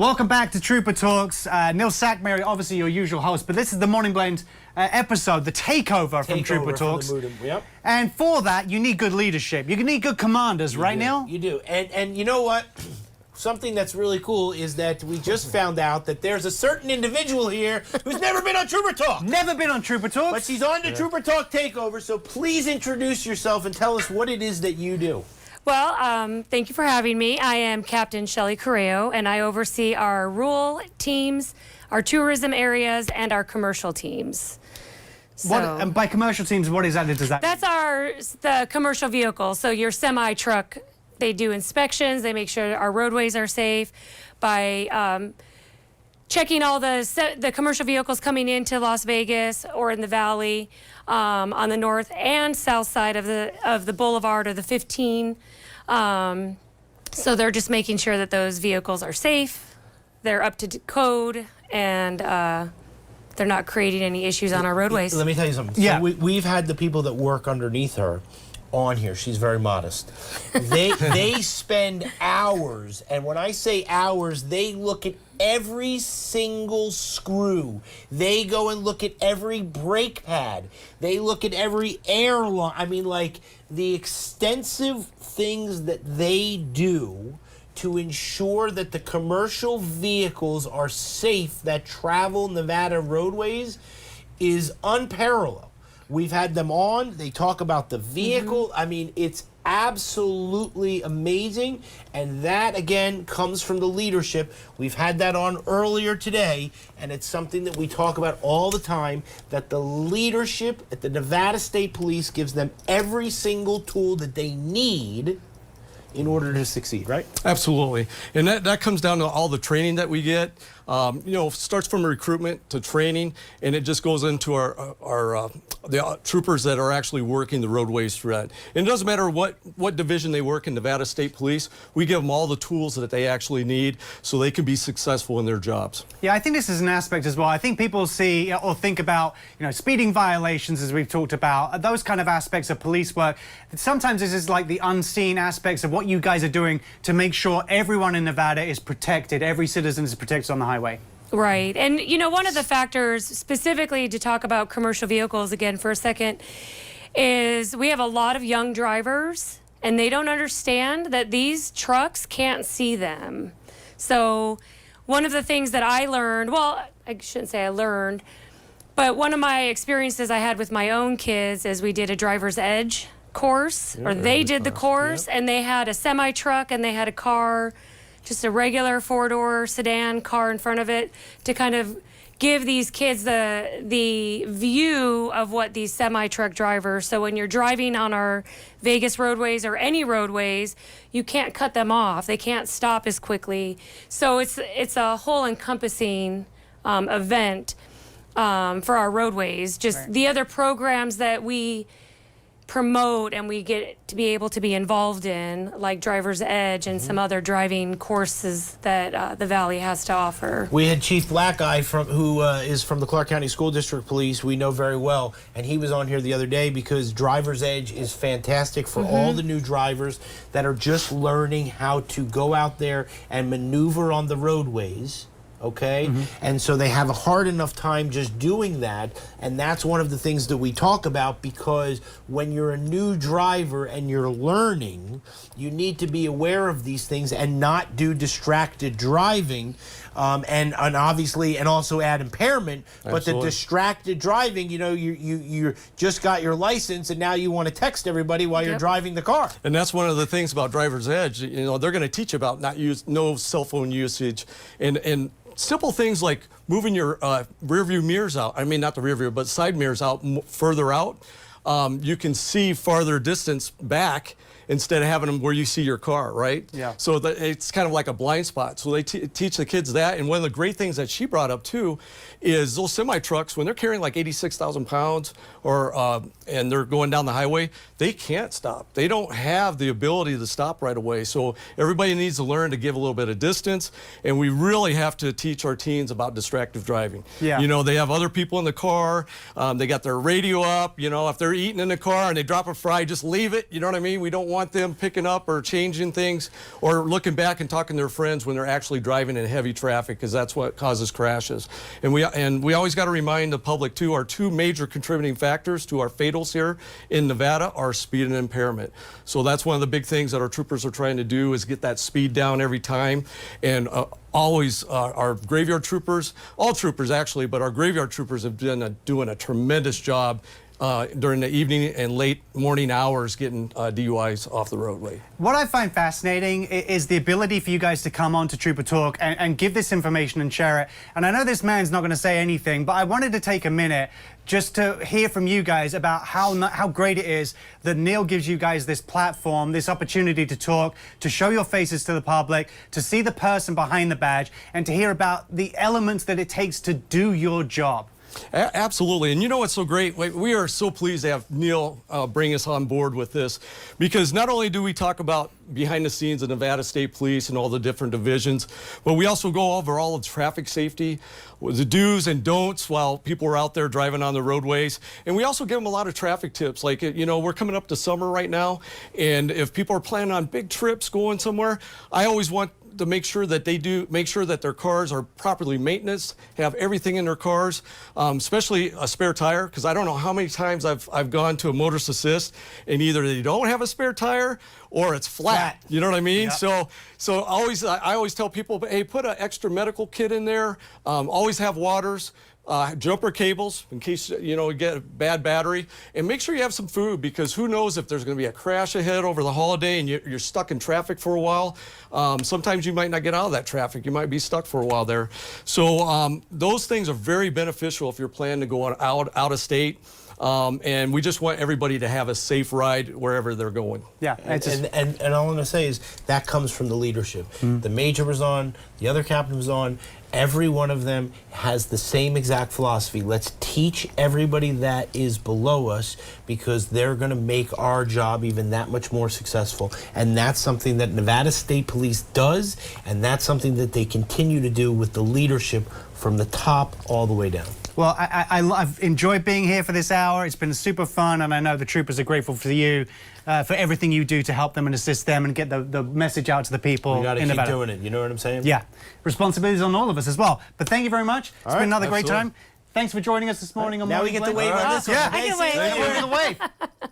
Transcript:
Welcome back to Trooper Talks. Neil Sackmary, obviously your usual host, but this is the Morning Blend episode, the takeover from Trooper Talks. Yep. And for that, you need good leadership. You need good commanders, right, Neil? You do. And you know what? Something that's really cool is that we just found out that there's a certain individual here who's never been on Trooper Talk. Never been on Trooper Talks. But she's on the Trooper Talk takeover, so please introduce yourself and tell us what it is that you do. Well, thank you for having me. I am Captain Shelley Correo, and I oversee our rural teams, our tourism areas, and our commercial teams. So, and by commercial teams, what exactly does that mean? That's the commercial vehicles. So your semi-truck, they do inspections. They make sure our roadways are safe by checking all the commercial vehicles coming into Las Vegas or in the valley on the north and south side of the boulevard or the 15. So they're just making sure that those vehicles are safe, they're up to code, and they're not creating any issues on our roadways. Let me tell you something. Yeah. So we've had the people that work underneath her on here. She's very modest. They spend hours, and when I say hours, they look at every single screw. They go and look at every brake pad. They look at every air line. I mean, like, the extensive things that they do to ensure that the commercial vehicles are safe that travel Nevada roadways is unparalleled. We've had them on. They talk about the vehicle. I mean, it's absolutely amazing. And that, again, comes from the leadership. We've had that on earlier today, and it's something that we talk about all the time, that the leadership at the Nevada State Police gives them every single tool that they need in order to succeed, right? Absolutely. And that comes down to all the training that we get. You know, starts from recruitment to training, and it just goes into the troopers that are actually working the roadways through that. And it doesn't matter what division they work in Nevada State Police, we give them all the tools that they actually need so they can be successful in their jobs. Yeah, I think this is an aspect as well. I think people see or think about, speeding violations, as we've talked about, those kind of aspects of police work. Sometimes this is like the unseen aspects of what you guys are doing to make sure everyone in Nevada is protected, every citizen is protected on the highway. Right. And, one of the factors specifically to talk about commercial vehicles again for a second is we have a lot of young drivers and they don't understand that these trucks can't see them. So one of the things that I learned, well, I shouldn't say I learned, but one of my experiences I had with my own kids is we did a driver's edge course, or they did the course, and they had a semi-truck and they had a car, just a regular four-door sedan car in front of it, to kind of give these kids the view of what these semi-truck drivers. So when you're driving on our Vegas roadways or any roadways, you can't cut them off. They can't stop as quickly. So it's a whole encompassing event for our roadways. Just right. The other programs that we promote and we get to be able to be involved in, like Driver's Edge and some other driving courses that the Valley has to offer. We had Chief Black Eye who is from the Clark County School District Police. We know very well, and he was on here the other day because Driver's Edge is fantastic for all the new drivers that are just learning how to go out there and maneuver on the roadways. Okay? And so they have a hard enough time just doing that, and that's one of the things that we talk about, because when you're a new driver and you're learning, you need to be aware of these things and not do distracted driving, and obviously, and also add impairment. Absolutely. But the distracted driving, you just got your license and now you want to text everybody while you're driving the car. And that's one of the things about Driver's Edge. They're going to teach about no cell phone usage, and simple things like moving your rear view mirrors out. I mean, not the rear view, but side mirrors out, further out. You can see farther distance back instead of having them where you see your car, right? Yeah. So it's kind of like a blind spot. So they teach the kids that. And one of the great things that she brought up too is those semi-trucks, when they're carrying like 86,000 pounds and they're going down the highway, they can't stop. They don't have the ability to stop right away. So everybody needs to learn to give a little bit of distance, and we really have to teach our teens about distracted driving. Yeah. They have other people in the car, they got their radio up, if they're eating in the car and they drop a fry, just leave it, you know what I mean? We don't want them picking up or changing things or looking back and talking to their friends when they're actually driving in heavy traffic, because that's what causes crashes. And we always got to remind the public too, our two major contributing factors to our fatals here in Nevada are speed and impairment. So that's one of the big things that our troopers are trying to do, is get that speed down every time. And always our graveyard troopers, all troopers actually, but our graveyard troopers have been doing a tremendous job during the evening and late morning hours getting DUIs off the roadway. What I find fascinating is the ability for you guys to come on to Trooper Talk and give this information and share it. And I know this man's not going to say anything, but I wanted to take a minute just to hear from you guys about how great it is that Neil gives you guys this platform, this opportunity to talk, to show your faces to the public, to see the person behind the badge, and to hear about the elements that it takes to do your job. Absolutely. And you know what's so great? We are so pleased to have Neil bring us on board with this, because not only do we talk about behind the scenes of Nevada State Police and all the different divisions, but we also go over all of traffic safety, the do's and don'ts while people are out there driving on the roadways. And we also give them a lot of traffic tips. Like, you know, we're coming up to summer right now, and if people are planning on big trips going somewhere, I always want to make sure that make sure that their cars are properly maintained, have everything in their cars, especially a spare tire, because I don't know how many times I've gone to a motorist assist and either they don't have a spare tire or it's flat. You know what I mean? Yep. So I always tell people, hey, put an extra medical kit in there. Always have waters. Jumper cables in case you get a bad battery, and make sure you have some food, because who knows if there's going to be a crash ahead over the holiday and you're stuck in traffic for a while. Sometimes you might not get out of that traffic. You might be stuck for a while there. So those things are very beneficial if you're planning to go out of state. And we just want everybody to have a safe ride wherever they're going. Yeah, and all I'm going to say is that comes from the leadership. The major was on, the other captain was on. Every one of them has the same exact philosophy. Let's teach everybody that is below us, because they're going to make our job even that much more successful. And that's something that Nevada State Police does, and that's something that they continue to do with the leadership from the top all the way down. Well, I've enjoyed being here for this hour. It's been super fun, and I know the troopers are grateful for you, for everything you do to help them and assist them and get the message out to the people. We got to in keep Nevada. doing it. You know what I'm saying? Yeah. Responsibilities on all of us as well. But thank you very much. It's been another great time. Thanks for joining us this morning on Now Morning we get to Blend. wave on this one. Yeah. I can wave. We're going to wave.